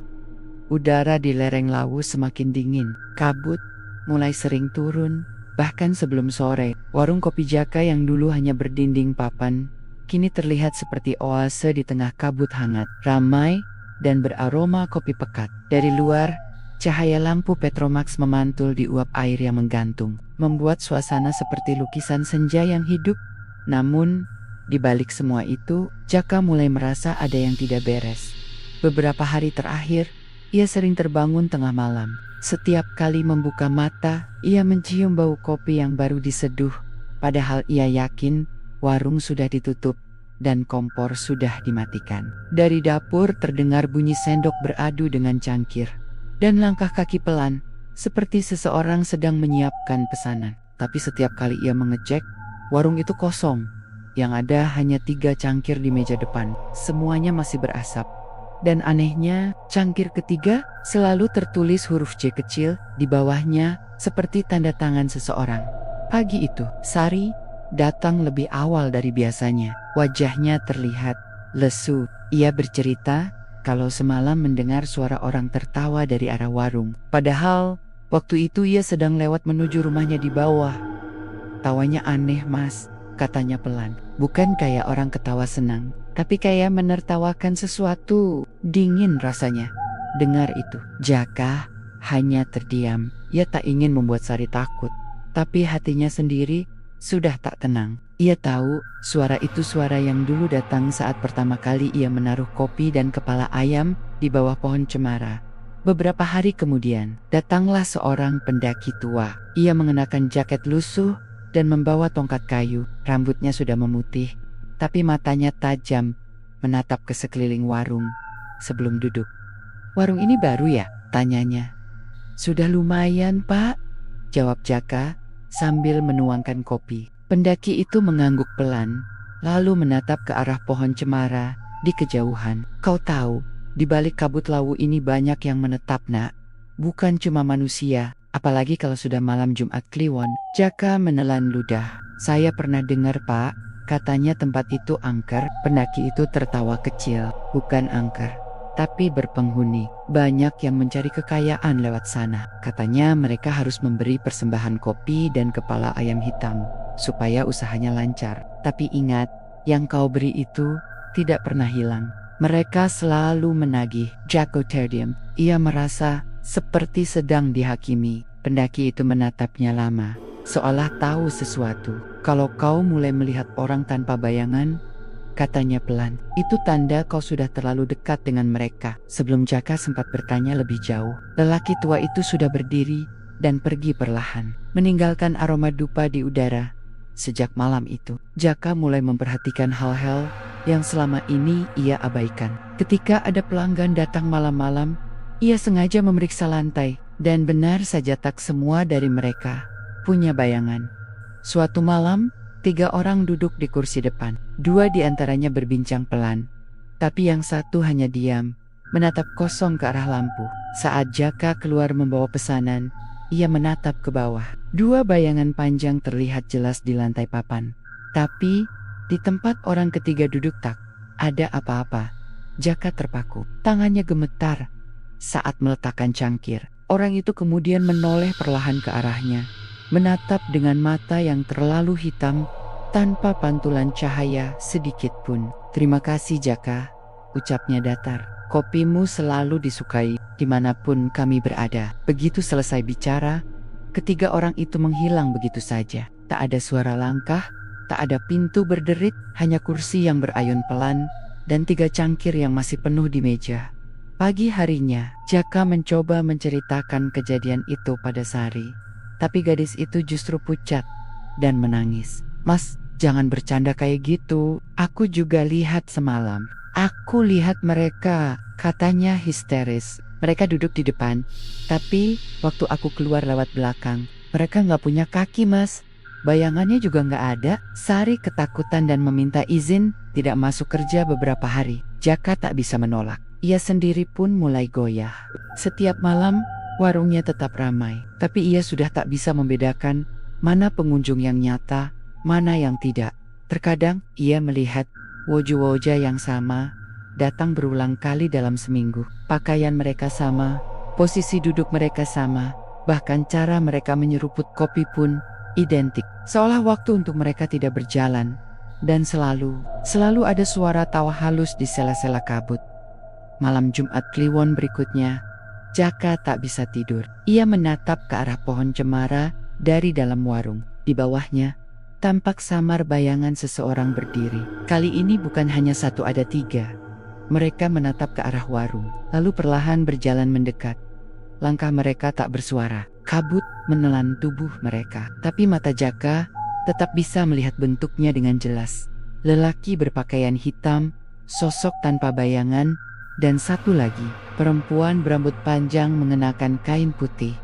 Udara di lereng Lawu semakin dingin, kabut mulai sering turun. Bahkan sebelum sore, warung kopi Jaka yang dulu hanya berdinding papan, kini terlihat seperti oase di tengah kabut hangat, ramai, dan beraroma kopi pekat. Dari luar, cahaya lampu Petromax memantul di uap air yang menggantung, membuat suasana seperti lukisan senja yang hidup. Namun, di balik semua itu, Jaka mulai merasa ada yang tidak beres. Beberapa hari terakhir, ia sering terbangun tengah malam. Setiap kali membuka mata, ia mencium bau kopi yang baru diseduh. Padahal ia yakin warung sudah ditutup dan kompor sudah dimatikan. Dari dapur terdengar bunyi sendok beradu dengan cangkir. Dan langkah kaki pelan, seperti seseorang sedang menyiapkan pesanan. Tapi setiap kali ia mengecek, warung itu kosong. Yang ada hanya 3 cangkir di meja depan. Semuanya masih berasap. Dan anehnya, cangkir ketiga selalu tertulis huruf C kecil di bawahnya, seperti tanda tangan seseorang. Pagi itu, Sari datang lebih awal dari biasanya. Wajahnya terlihat lesu. Ia bercerita kalau semalam mendengar suara orang tertawa dari arah warung. Padahal, waktu itu ia sedang lewat menuju rumahnya di bawah. Tawanya aneh, Mas, katanya pelan. Bukan kayak orang ketawa senang, tapi kayak menertawakan sesuatu. Dingin rasanya. Dengar itu, Jaka hanya terdiam. Ia tak ingin membuat Sari takut, tapi hatinya sendiri sudah tak tenang. Ia tahu suara itu suara yang dulu datang saat pertama kali ia menaruh kopi dan kepala ayam di bawah pohon cemara. Beberapa hari kemudian, datanglah seorang pendaki tua. Ia mengenakan jaket lusuh dan membawa tongkat kayu. Rambutnya sudah memutih, tapi matanya tajam menatap ke sekeliling warung sebelum duduk. "Warung ini baru ya?" tanyanya. "Sudah lumayan, Pak," jawab Jaka sambil menuangkan kopi. Pendaki itu mengangguk pelan, lalu menatap ke arah pohon cemara di kejauhan. "Kau tahu, di balik kabut lawu ini banyak yang menetap, Nak. Bukan cuma manusia, apalagi kalau sudah malam Jumat Kliwon." Jaka menelan ludah. "Saya pernah dengar, Pak, katanya tempat itu angker." Pendaki itu tertawa kecil. "Bukan angker, tapi berpenghuni. Banyak yang mencari kekayaan lewat sana. Katanya mereka harus memberi persembahan kopi dan kepala ayam hitam supaya usahanya lancar. Tapi ingat, yang kau beri itu tidak pernah hilang. Mereka selalu menagih." Jaka terdiam. Ia merasa seperti sedang dihakimi. Pendaki itu menatapnya lama, seolah tahu sesuatu. "Kalau kau mulai melihat orang tanpa bayangan," katanya pelan, "itu tanda kau sudah terlalu dekat dengan mereka." Sebelum Jaka sempat bertanya lebih jauh, lelaki tua itu sudah berdiri dan pergi perlahan, meninggalkan aroma dupa di udara. Sejak malam itu, Jaka mulai memperhatikan hal-hal yang selama ini ia abaikan. Ketika ada pelanggan datang malam-malam, ia sengaja memeriksa lantai, dan benar saja tak semua dari mereka punya bayangan. Suatu malam, 3 orang duduk di kursi depan. 2 di antaranya berbincang pelan, tapi yang satu hanya diam, menatap kosong ke arah lampu. Saat Jaka keluar membawa pesanan, ia menatap ke bawah. 2 bayangan panjang terlihat jelas di lantai papan. Tapi, di tempat orang ketiga duduk tak ada apa-apa. Jaka terpaku. Tangannya gemetar saat meletakkan cangkir. Orang itu kemudian menoleh perlahan ke arahnya, menatap dengan mata yang terlalu hitam tanpa pantulan cahaya sedikit pun. "Terima kasih, Jaka," ucapnya datar. "Kopimu selalu disukai dimanapun kami berada." Begitu selesai bicara, ketiga orang itu menghilang begitu saja. Tak ada suara langkah, tak ada pintu berderit, hanya kursi yang berayun pelan dan 3 cangkir yang masih penuh di meja. Pagi harinya, Jaka mencoba menceritakan kejadian itu pada Sari, tapi gadis itu justru pucat dan menangis. "Mas, jangan bercanda kayak gitu. Aku juga lihat semalam." "Aku lihat mereka," katanya histeris. "Mereka duduk di depan, tapi waktu aku keluar lewat belakang, mereka nggak punya kaki, Mas. Bayangannya juga nggak ada." Sari ketakutan dan meminta izin tidak masuk kerja beberapa hari. Jaka tak bisa menolak. Ia sendiri pun mulai goyah. Setiap malam, warungnya tetap ramai, tapi ia sudah tak bisa membedakan mana pengunjung yang nyata, mana yang tidak. Terkadang, ia melihat wajah-wajah yang sama datang berulang kali dalam seminggu. Pakaian mereka sama, posisi duduk mereka sama, bahkan cara mereka menyeruput kopi pun identik. Seolah waktu untuk mereka tidak berjalan, dan selalu ada suara tawa halus di sela-sela kabut. Malam Jumat Kliwon berikutnya, Jaka tak bisa tidur. Ia menatap ke arah pohon cemara dari dalam warung. Di bawahnya, tampak samar bayangan seseorang berdiri. Kali ini bukan hanya satu, ada 3. Mereka menatap ke arah warung, lalu perlahan berjalan mendekat. Langkah mereka tak bersuara. Kabut menelan tubuh mereka, tapi mata Jaka tetap bisa melihat bentuknya dengan jelas. Lelaki berpakaian hitam, sosok tanpa bayangan, dan satu lagi, perempuan berambut panjang mengenakan kain putih.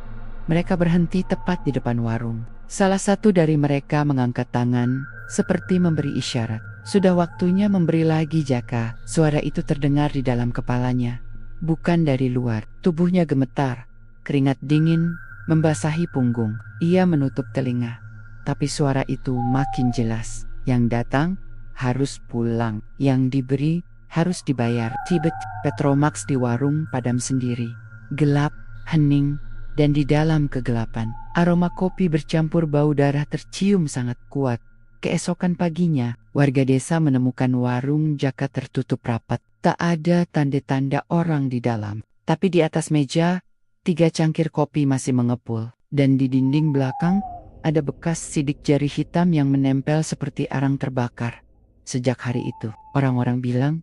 Mereka berhenti tepat di depan warung. Salah satu dari mereka mengangkat tangan, seperti memberi isyarat. "Sudah waktunya memberi lagi, Jaka." Suara itu terdengar di dalam kepalanya, bukan dari luar. Tubuhnya gemetar, keringat dingin membasahi punggung. Ia menutup telinga, tapi suara itu makin jelas. Yang datang harus pulang, yang diberi harus dibayar. Tibet, Petromax di warung padam sendiri. Gelap, hening, dan di dalam kegelapan, aroma kopi bercampur bau darah tercium sangat kuat. Keesokan paginya, warga desa menemukan warung Jaka tertutup rapat. Tak ada tanda-tanda orang di dalam. Tapi di atas meja, 3 cangkir kopi masih mengepul. Dan di dinding belakang, ada bekas sidik jari hitam yang menempel seperti arang terbakar. Sejak hari itu, orang-orang bilang,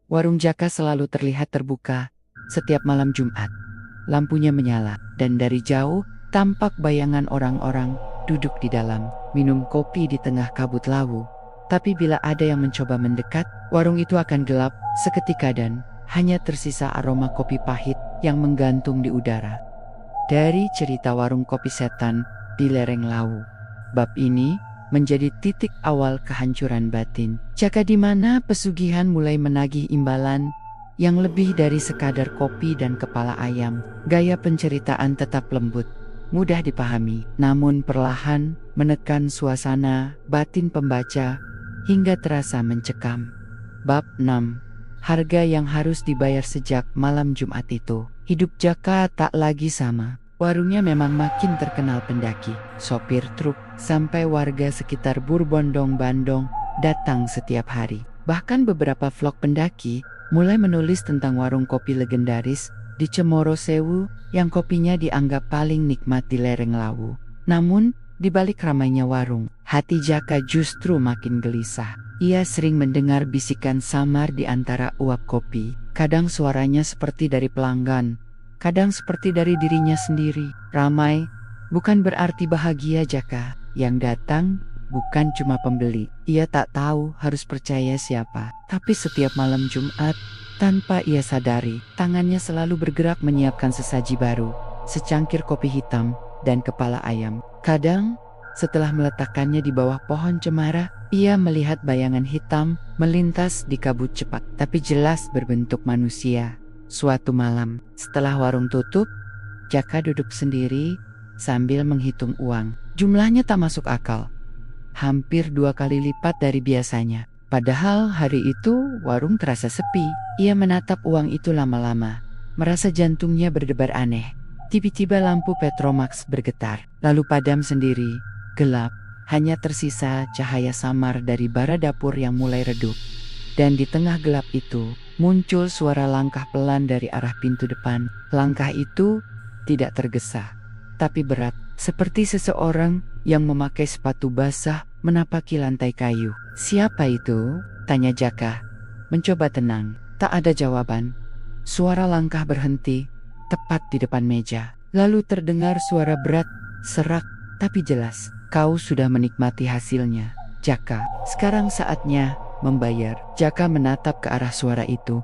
warung Jaka selalu terlihat terbuka setiap malam Jumat. Lampunya menyala, dan dari jauh tampak bayangan orang-orang duduk di dalam, minum kopi di tengah kabut lawu. Tapi bila ada yang mencoba mendekat, warung itu akan gelap seketika dan hanya tersisa aroma kopi pahit yang menggantung di udara. Dari cerita warung kopi setan di lereng Lawu, bab ini menjadi titik awal kehancuran batin Jaka, di mana pesugihan mulai menagih imbalan yang lebih dari sekadar kopi dan kepala ayam. Gaya penceritaan tetap lembut, mudah dipahami, namun perlahan menekan suasana batin pembaca hingga terasa mencekam. Bab 6. Harga yang harus dibayar sejak malam Jumat itu. Hidup Jaka tak lagi sama. Warungnya memang makin terkenal pendaki, sopir truk, sampai warga sekitar Berbondong-Bandong datang setiap hari. Bahkan beberapa vlog pendaki mulai menulis tentang warung kopi legendaris di Cemoro Sewu yang kopinya dianggap paling nikmat di lereng Lawu. Namun, di balik ramainya warung, hati Jaka justru makin gelisah. Ia sering mendengar bisikan samar di antara uap kopi. Kadang suaranya seperti dari pelanggan, kadang seperti dari dirinya sendiri. Ramai bukan berarti bahagia Jaka. Yang datang bukan cuma pembeli. Ia tak tahu harus percaya siapa. Tapi setiap malam Jumat, tanpa ia sadari, tangannya selalu bergerak menyiapkan sesaji baru, secangkir kopi hitam dan kepala ayam. Kadang, setelah meletakkannya di bawah pohon cemara, ia melihat bayangan hitam melintas di kabut cepat, tapi jelas berbentuk manusia. Suatu malam, setelah warung tutup, Jaka duduk sendiri sambil menghitung uang. Jumlahnya tak masuk akal, hampir 2 kali lipat dari biasanya. Padahal hari itu warung terasa sepi. Ia menatap uang itu lama-lama, merasa jantungnya berdebar aneh. Tiba-tiba lampu Petromax bergetar, lalu padam sendiri. Gelap, hanya tersisa cahaya samar dari bara dapur yang mulai redup. Dan di tengah gelap itu, muncul suara langkah pelan dari arah pintu depan. Langkah itu tidak tergesa, tapi berat, seperti seseorang yang memakai sepatu basah menapaki lantai kayu. "Siapa itu?" tanya Jaka, mencoba tenang. Tak ada jawaban. Suara langkah berhenti tepat di depan meja. Lalu terdengar suara berat, serak, tapi jelas. "Kau sudah menikmati hasilnya, Jaka. Sekarang saatnya membayar." Jaka menatap ke arah suara itu,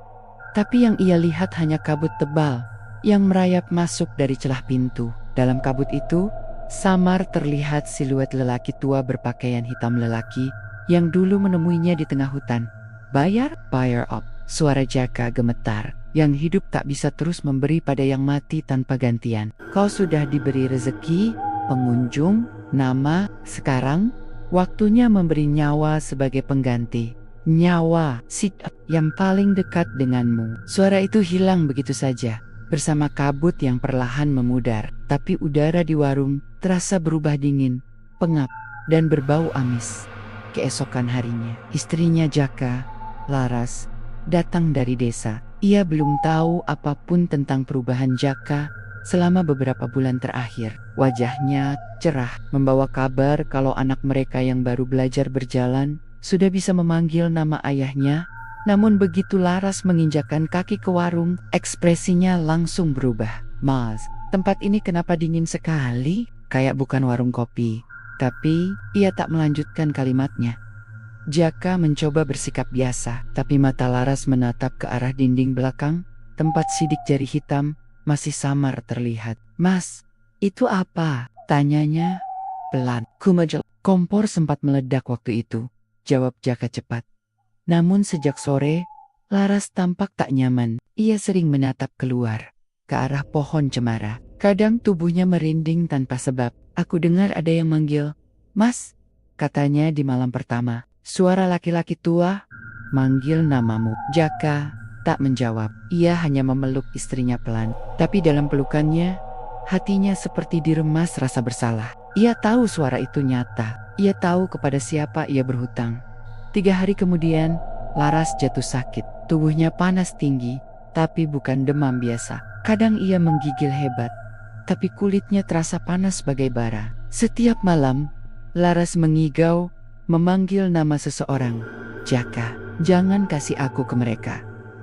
tapi yang ia lihat hanya kabut tebal yang merayap masuk dari celah pintu. Dalam kabut itu, samar terlihat siluet lelaki tua berpakaian hitam, lelaki yang dulu menemuinya di tengah hutan. "Bayar? Fire up." Suara Jaka gemetar. Yang hidup tak bisa terus memberi pada yang mati tanpa gantian. "Kau sudah diberi rezeki, pengunjung, nama. Sekarang, waktunya memberi nyawa sebagai pengganti. Nyawa, sikap yang paling dekat denganmu." Suara itu hilang begitu saja, bersama kabut yang perlahan memudar. Tapi udara di warung terasa berubah dingin, pengap, dan berbau amis. Keesokan harinya, istrinya Jaka, Laras, datang dari desa. Ia belum tahu apapun tentang perubahan Jaka selama beberapa bulan terakhir. Wajahnya cerah, membawa kabar kalau anak mereka yang baru belajar berjalan sudah bisa memanggil nama ayahnya. Namun begitu Laras menginjakkan kaki ke warung, ekspresinya langsung berubah. "Mas, tempat ini kenapa dingin sekali? Kayak bukan warung kopi." Tapi ia tak melanjutkan kalimatnya. Jaka mencoba bersikap biasa, tapi mata Laras menatap ke arah dinding belakang, tempat sidik jari hitam masih samar terlihat. "Mas, itu apa?" tanyanya pelan. "Kumajel." "Kompor sempat meledak waktu itu," jawab Jaka cepat. Namun sejak sore, Laras tampak tak nyaman. Ia sering menatap keluar, ke arah pohon cemara. Kadang tubuhnya merinding tanpa sebab. "Aku dengar ada yang manggil, Mas," katanya di malam pertama. "Suara laki-laki tua manggil namamu." Jaka tak menjawab. Ia hanya memeluk istrinya pelan. Tapi dalam pelukannya, hatinya seperti diremas rasa bersalah. Ia tahu suara itu nyata. Ia tahu kepada siapa ia berhutang. 3 hari kemudian, Laras jatuh sakit. Tubuhnya panas tinggi, tapi bukan demam biasa. Kadang ia menggigil hebat, tapi kulitnya terasa panas bagai bara. Setiap malam, Laras mengigau, memanggil nama seseorang. "Jaka, jangan kasih aku ke mereka.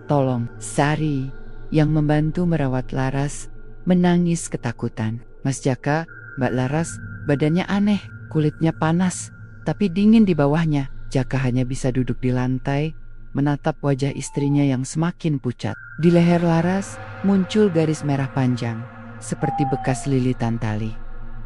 Tolong." Sari, yang membantu merawat Laras, menangis ketakutan. "Mas Jaka, Mbak Laras, badannya aneh, kulitnya panas, tapi dingin di bawahnya. Jaka hanya bisa duduk di lantai, menatap wajah istrinya yang semakin pucat. Di leher Laras muncul garis merah panjang, seperti bekas lilitan tali.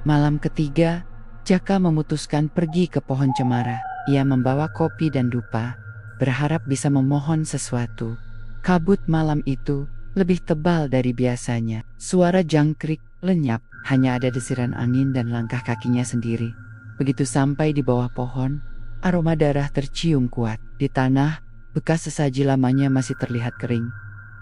Malam ketiga, Jaka memutuskan pergi ke pohon cemara. Ia membawa kopi dan dupa, berharap bisa memohon sesuatu. Kabut malam itu lebih tebal dari biasanya. Suara jangkrik lenyap, hanya ada desiran angin dan langkah kakinya sendiri. Begitu sampai di bawah pohon, aroma darah tercium kuat. Di tanah, bekas sesaji lamanya masih terlihat kering,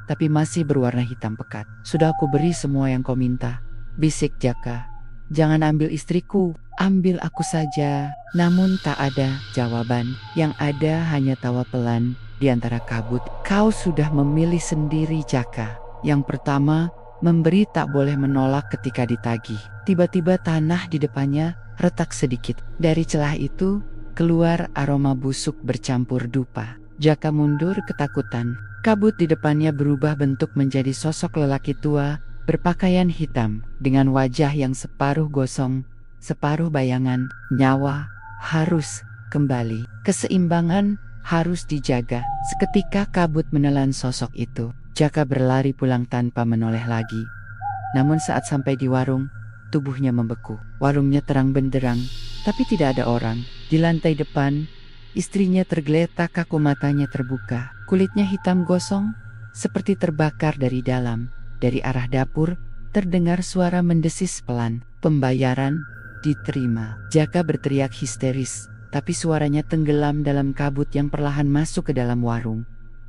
tapi masih berwarna hitam pekat. "Sudah aku beri semua yang kau minta," bisik Jaka. "Jangan ambil istriku, ambil aku saja." Namun tak ada jawaban. Yang ada hanya tawa pelan di antara kabut. "Kau sudah memilih sendiri, Jaka. Yang pertama, memberi tak boleh menolak ketika ditagih." Tiba-tiba tanah di depannya retak sedikit. Dari celah itu keluar aroma busuk bercampur dupa. Jaka mundur ketakutan. Kabut di depannya berubah bentuk menjadi sosok lelaki tua berpakaian hitam dengan wajah yang separuh gosong, separuh bayangan. Nyawa harus kembali. Keseimbangan harus dijaga. Seketika kabut menelan sosok itu. Jaka berlari pulang tanpa menoleh lagi. Namun saat sampai di warung, tubuhnya membeku. Warungnya terang benderang, tapi tidak ada orang. Di lantai depan, istrinya tergeletak kaku, matanya terbuka. Kulitnya hitam gosong, seperti terbakar dari dalam. Dari arah dapur, terdengar suara mendesis pelan. "Pembayaran diterima." Jaka berteriak histeris, tapi suaranya tenggelam dalam kabut yang perlahan masuk ke dalam warung.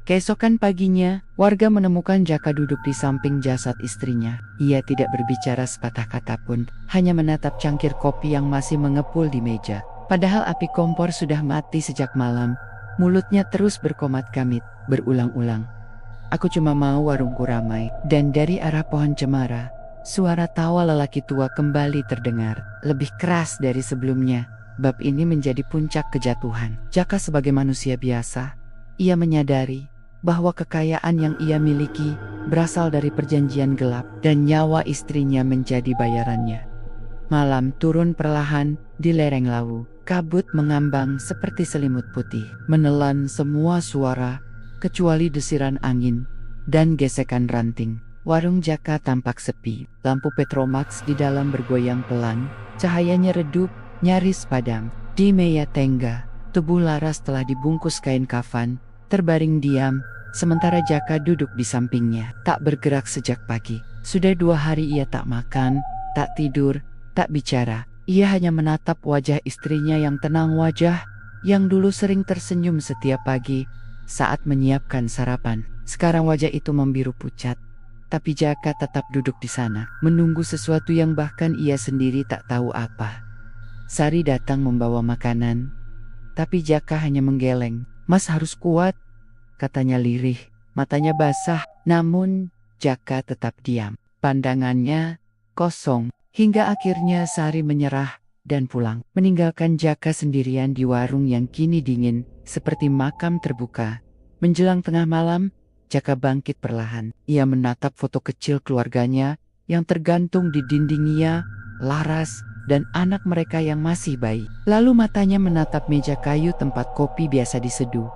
Keesokan paginya, warga menemukan Jaka duduk di samping jasad istrinya. Ia tidak berbicara sepatah kata pun, hanya menatap cangkir kopi yang masih mengepul di meja. Padahal api kompor sudah mati sejak malam. Mulutnya terus berkomat-kamit, berulang-ulang, "Aku cuma mau warungku ramai." Dan dari arah pohon cemara, suara tawa lelaki tua kembali terdengar, lebih keras dari sebelumnya. Bab ini menjadi puncak kejatuhan. Jaka sebagai manusia biasa, ia menyadari bahwa kekayaan yang ia miliki berasal dari perjanjian gelap dan nyawa istrinya menjadi bayarannya. Malam turun perlahan di lereng Lawu. Kabut mengambang seperti selimut putih, menelan semua suara kecuali desiran angin dan gesekan ranting. Warung Jaka tampak sepi. Lampu Petromax di dalam bergoyang pelan, cahayanya redup, nyaris padam. Di meja tengga, tubuh Laras telah dibungkus kain kafan, terbaring diam, sementara Jaka duduk di sampingnya, tak bergerak sejak pagi. Sudah 2 hari ia tak makan, tak tidur, tak bicara. Ia hanya menatap wajah istrinya yang tenang, wajah yang dulu sering tersenyum setiap pagi saat menyiapkan sarapan. Sekarang wajah itu membiru pucat, tapi Jaka tetap duduk di sana, menunggu sesuatu yang bahkan ia sendiri tak tahu apa. Sari datang membawa makanan, tapi Jaka hanya menggeleng. "Mas harus kuat," katanya lirih, matanya basah. Namun Jaka tetap diam, pandangannya kosong, hingga akhirnya Sari menyerah dan pulang, meninggalkan Jaka sendirian di warung yang kini dingin seperti makam terbuka. Menjelang tengah malam, Jaka bangkit perlahan. Ia menatap foto kecil keluarganya yang tergantung di dindingnya, Laras dan anak mereka yang masih bayi. Lalu matanya menatap meja kayu tempat kopi biasa diseduh.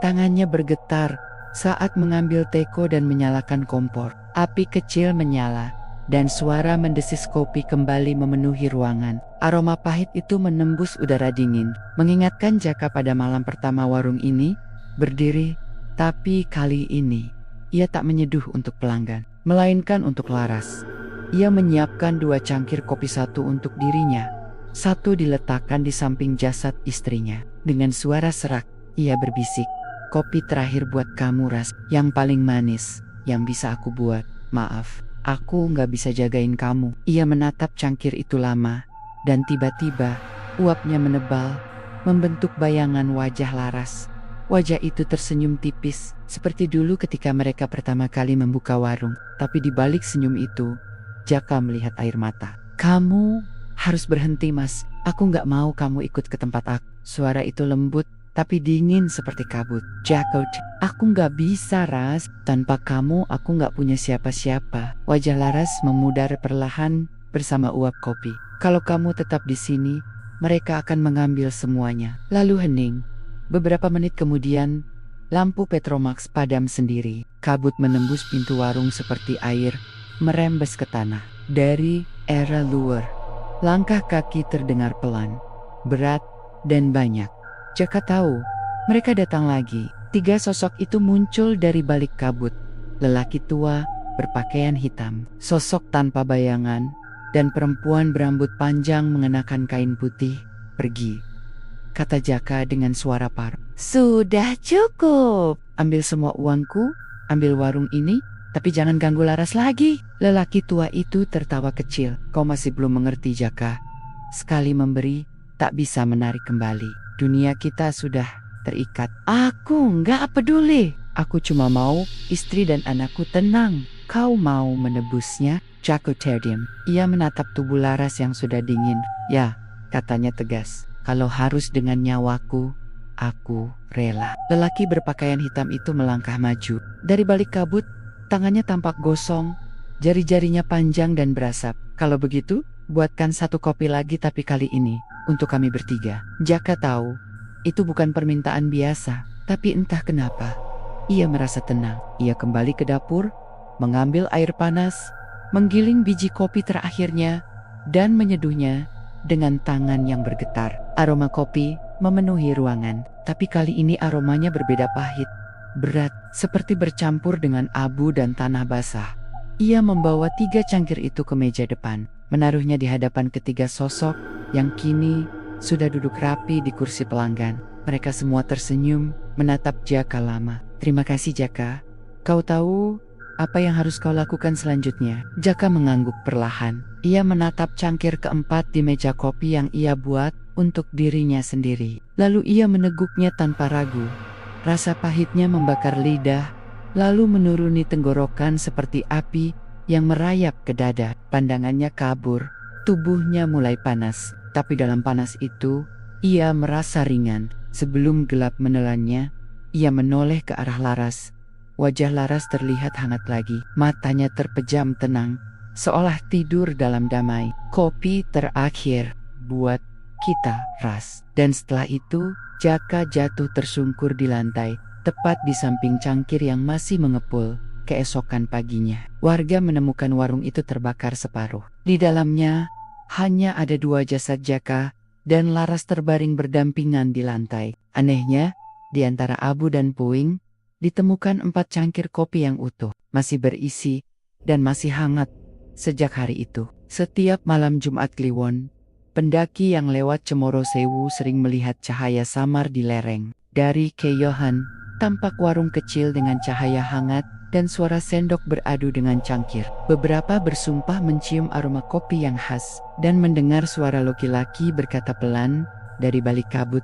Tangannya bergetar saat mengambil teko dan menyalakan kompor. Api kecil menyala dan suara mendesis kopi kembali memenuhi ruangan. Aroma pahit itu menembus udara dingin, mengingatkan Jaka pada malam pertama warung ini berdiri. Tapi kali ini, ia tak menyeduh untuk pelanggan, melainkan untuk Laras. Ia menyiapkan 2 cangkir kopi, satu untuk dirinya, satu diletakkan di samping jasad istrinya. Dengan suara serak, ia berbisik, "Kopi terakhir buat kamu, Ras, yang paling manis, yang bisa aku buat. Maaf, aku nggak bisa jagain kamu." Ia menatap cangkir itu lama, dan tiba-tiba, uapnya menebal, membentuk bayangan wajah Laras. Wajah itu tersenyum tipis, seperti dulu ketika mereka pertama kali membuka warung. Tapi di balik senyum itu, Jaka melihat air mata. "Kamu harus berhenti, Mas. Aku nggak mau kamu ikut ke tempat aku." Suara itu lembut, tapi dingin seperti kabut. "Jaka, aku nggak bisa, Ras. Tanpa kamu, aku nggak punya siapa-siapa." Wajah Laras memudar perlahan, bersama uap kopi. Kalau kamu tetap di sini, mereka akan mengambil semuanya. Lalu hening. Beberapa menit kemudian, lampu Petromax padam sendiri. Kabut menembus pintu warung seperti air, merembes ke tanah. Dari era luar, langkah kaki terdengar pelan, berat, dan banyak. Jaka tahu, mereka datang lagi. 3 sosok itu muncul dari balik kabut. Lelaki tua, berpakaian hitam, sosok tanpa bayangan, dan perempuan berambut panjang mengenakan kain putih. Pergi, kata Jaka dengan suara parau. Sudah cukup. Ambil semua uangku, ambil warung ini, tapi jangan ganggu Laras lagi. Lelaki tua itu tertawa kecil. Kau masih belum mengerti, Jaka. Sekali memberi, tak bisa menarik kembali. Dunia kita sudah terikat. Aku nggak peduli. Aku cuma mau istri dan anakku tenang. Kau mau menebusnya? Jaka terdiam. Ia menatap tubuh Laras yang sudah dingin. Ya, katanya tegas. Kalau harus dengan nyawaku, aku rela. Lelaki berpakaian hitam itu melangkah maju. Dari balik kabut, tangannya tampak gosong, jari-jarinya panjang dan berasap. Kalau begitu, buatkan 1 kopi lagi tapi kali ini, untuk kami bertiga. Jaka tahu, itu bukan permintaan biasa, tapi entah kenapa, ia merasa tenang. Ia kembali ke dapur, mengambil air panas, menggiling biji kopi terakhirnya, dan menyeduhnya dengan tangan yang bergetar. Aroma kopi memenuhi ruangan, tapi kali ini aromanya berbeda, pahit, berat, seperti bercampur dengan abu dan tanah basah. Ia membawa 3 cangkir itu ke meja depan, menaruhnya di hadapan ketiga sosok yang kini sudah duduk rapi di kursi pelanggan. Mereka semua tersenyum, menatap Jaka lama. Terima kasih, Jaka. Kau tahu apa yang harus kau lakukan selanjutnya? Jaka mengangguk perlahan. Ia menatap cangkir keempat di meja kopi yang ia buat untuk dirinya sendiri. Lalu ia meneguknya tanpa ragu. Rasa pahitnya membakar lidah, lalu menuruni tenggorokan seperti api yang merayap ke dada. Pandangannya kabur, tubuhnya mulai panas. Tapi dalam panas itu, ia merasa ringan. Sebelum gelap menelannya, ia menoleh ke arah Laras. Wajah Laras terlihat hangat lagi. Matanya terpejam tenang, seolah tidur dalam damai. Kopi terakhir buat kita, Ras. Dan setelah itu, Jaka jatuh tersungkur di lantai, tepat di samping cangkir yang masih mengepul. Keesokan paginya, warga menemukan warung itu terbakar separuh. Di dalamnya, hanya ada 2 jasad Jaka dan Laras terbaring berdampingan di lantai. Anehnya, di antara abu dan puing, ditemukan 4 cangkir kopi yang utuh, masih berisi, dan masih hangat sejak hari itu. Setiap malam Jumat Kliwon, pendaki yang lewat Cemoro Sewu sering melihat cahaya samar di lereng. Dari Keyohan, tampak warung kecil dengan cahaya hangat, dan suara sendok beradu dengan cangkir. Beberapa bersumpah mencium aroma kopi yang khas, dan mendengar suara laki-laki berkata pelan dari balik kabut.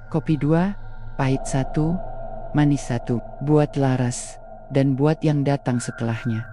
Kopi 2, pahit 1, manis 1, buat Laras, dan buat yang datang setelahnya.